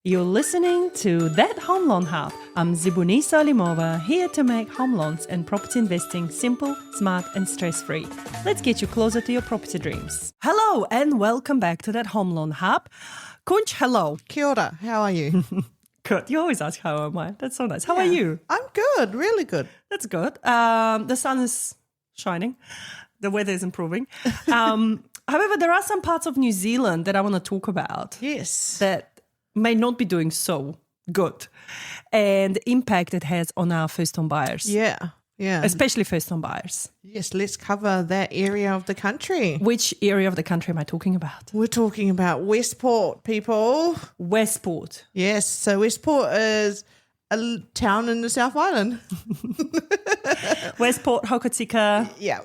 You're listening to That Home Loan Hub. I'm Zibuni Salimova, here to make home loans and property investing simple, smart and stress-free. Let's get you closer to your property dreams. Hello and welcome back to That Home Loan Hub. Kunch, hello. Kia ora, how are you? Good. You always ask how am I. That's so nice. How are you? I'm good, really good. That's good. The sun is shining. The weather is improving. However, there are some parts of New Zealand that I want to talk about. Yes. That may not be doing so good, and the impact it has on our first-home buyers. Yeah. Especially first-home buyers. Yes, let's cover that area of the country. Which area of the country am I talking about? We're talking about Westport, people. Westport. Yes, so Westport is a town in the South Island. Westport, Hokatika, Yeah.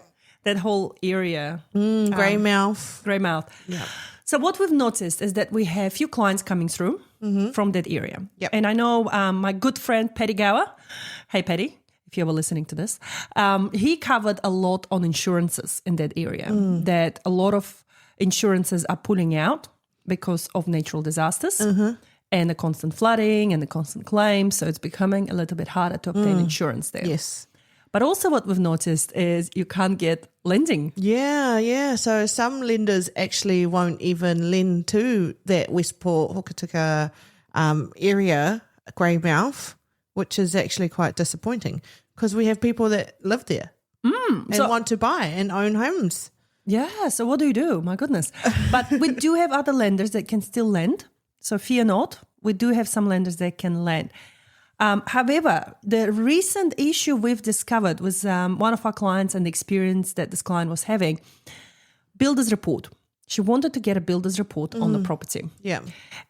that whole area. Greymouth. Greymouth. Yeah. So what we've noticed is that we have a few clients coming through from that area. Yep. And I know my good friend, Paddy Gower. Hey, Paddy, if you're ever listening to this. He covered a lot on insurances in that area, that a lot of insurances are pulling out because of natural disasters and the constant flooding and the constant claims. So it's becoming a little bit harder to obtain insurance there. Yes. But also what we've noticed is you can't get lending. Yeah. So some lenders actually won't even lend to that Westport, Hokatika area, Greymouth, which is actually quite disappointing because we have people that live there and want to buy and own homes. Yeah, so what do you do? My goodness. But we do have other lenders that can still lend. So fear not, we do have some lenders that can lend. However, the recent issue we've discovered was one of our clients and the experience that this client was having, builder's report. She wanted to get a builder's report on the property. Yeah.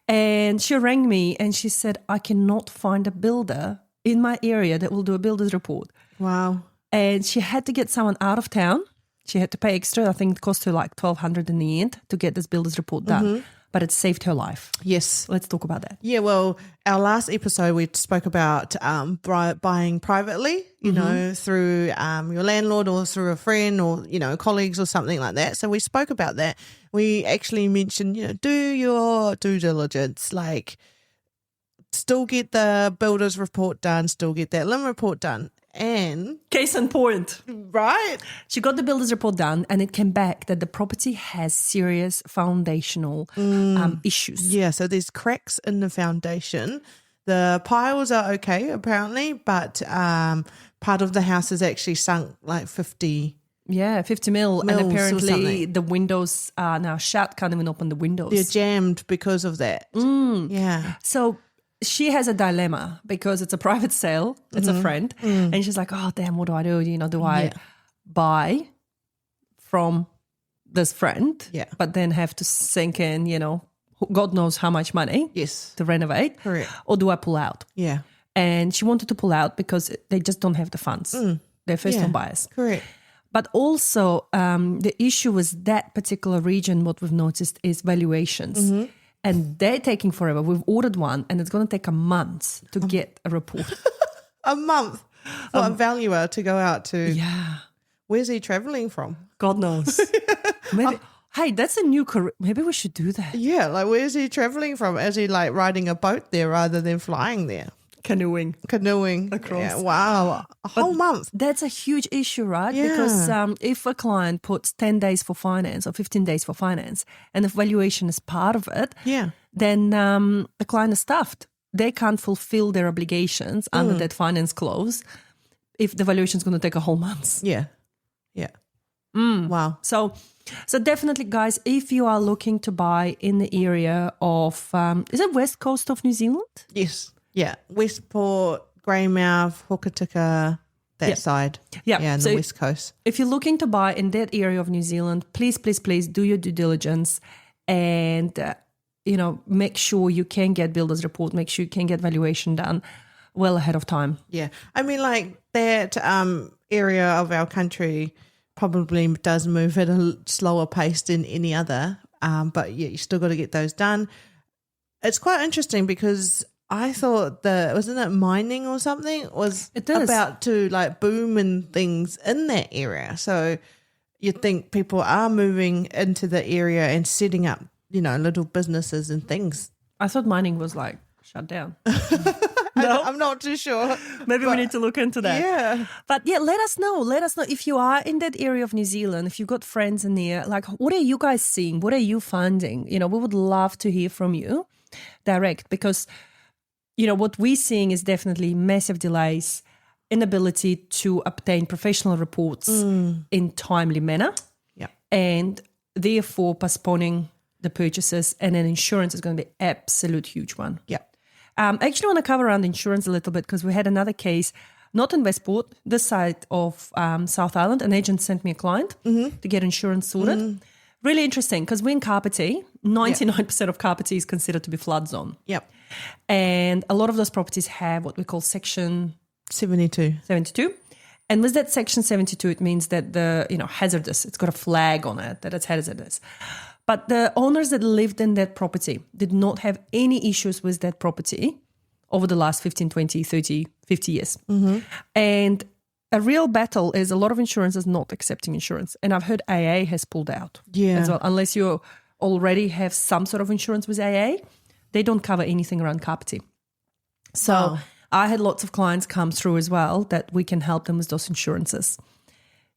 And she rang me and she said, I cannot find a builder in my area that will do a builder's report. Wow. And she had to get someone out of town. She had to pay extra. I think it cost her like $1,200 in the end to get this builder's report done. But it saved her life. Yes. Let's talk about that. Yeah, well, our last episode we spoke about buying privately, you know, through your landlord or through a friend or, you know, colleagues or something like that. So we spoke about that. We actually mentioned, you know, do your due diligence, like still get the builder's report done, still get that LIM report done. And Case in point. right. She got the builder's report done and it came back that the property has serious foundational issues. Yeah, so there's cracks in the foundation. The piles are okay, apparently, but part of the house is actually sunk like 50 mil. And Mils or apparently something. the windows are now shut, can't even open the windows. They're jammed because of that. Yeah. So she has a dilemma because it's a private sale. It's a friend. And she's like, oh, damn, what do I do? You know, do I buy from this friend, but then have to sink in, you know, God knows how much money Yes. to renovate? Correct. Or do I pull out? Yeah. And she wanted to pull out because they just don't have the funds. They're first-time buyers. Correct. But also the issue with that particular region, what we've noticed is valuations. And they're taking forever. We've ordered one and it's going to take a month to get a report. A month for a valuer to go out to. Yeah. Where's he traveling from? God knows. Maybe, hey, that's a new career. Maybe we should do that. Yeah, like where's he traveling from? Is he like riding a boat there rather than flying there? Canoeing. Across. Yeah, wow. A whole month. That's a huge issue, right? Yeah. Because if a client puts 10 days for finance or 15 days for finance and if valuation is part of it, then the client is stuffed. They can't fulfill their obligations under that finance clause if the valuation is going to take a whole month. Yeah. Wow. So definitely, guys, if you are looking to buy in the area of, is it west coast of New Zealand? Yes. Yeah. Westport, Greymouth, Hokatika, that side. Yeah. Yeah, and So the west coast. If you're looking to buy in that area of New Zealand, please do your due diligence and, you know, make sure you can get builder's report, make sure you can get valuation done well ahead of time. Yeah. I mean, like that area of our country probably does move at a slower pace than any other. But yeah, you still got to get those done. It's quite interesting because I thought wasn't it mining or something was about to like boom and things in that area. So you'd think people are moving into the area and setting up, you know, little businesses and things. I thought mining was like shut down. I'm not too sure. Maybe we need to look into that. Yeah. But yeah, let us know. Let us know if you are in that area of New Zealand, if you've got friends in there, like what are you guys seeing? What are you finding? We would love to hear from you direct because, what we're seeing is definitely massive delays, inability to obtain professional reports in timely manner. Yeah. And therefore postponing the purchases, and then insurance is going to be absolute huge one. Yeah. I actually want to cover around insurance a little bit because we had another case, not in Westport, this side of South Island. An agent sent me a client to get insurance sorted. Really interesting because we're in Kapiti. 99% of Kapiti is considered to be flood zone. Yep. And a lot of those properties have what we call Section 72. And with that Section 72, it means that the, hazardous, it's got a flag on it that it's hazardous. But the owners that lived in that property did not have any issues with that property over the last 15, 20, 30, 50 years. And a real battle is a lot of insurance is not accepting insurance. And I've heard AA has pulled out as well. Unless you already have some sort of insurance with AA, they don't cover anything around Kapiti. So I had lots of clients come through as well that we can help them with those insurances.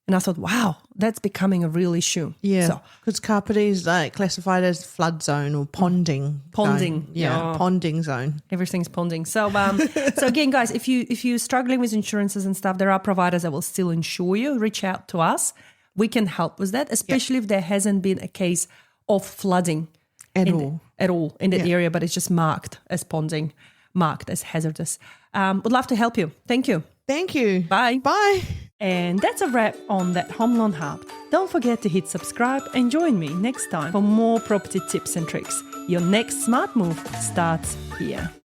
And I thought, wow, that's becoming a real issue. Yeah, because Kapiti is classified as flood zone or ponding. Ponding. Yeah, ponding zone. Everything's ponding. So so again, guys, if you're struggling with insurances and stuff, there are providers that will still insure you. Reach out to us. We can help with that, especially if there hasn't been a case of flooding at all in that area, but it's just marked as ponding, marked as hazardous. Would love to help you. Thank you. Thank you. Bye. Bye. And that's a wrap on that Home Loan Hub. Don't forget to hit subscribe and join me next time for more property tips and tricks. Your next smart move starts here.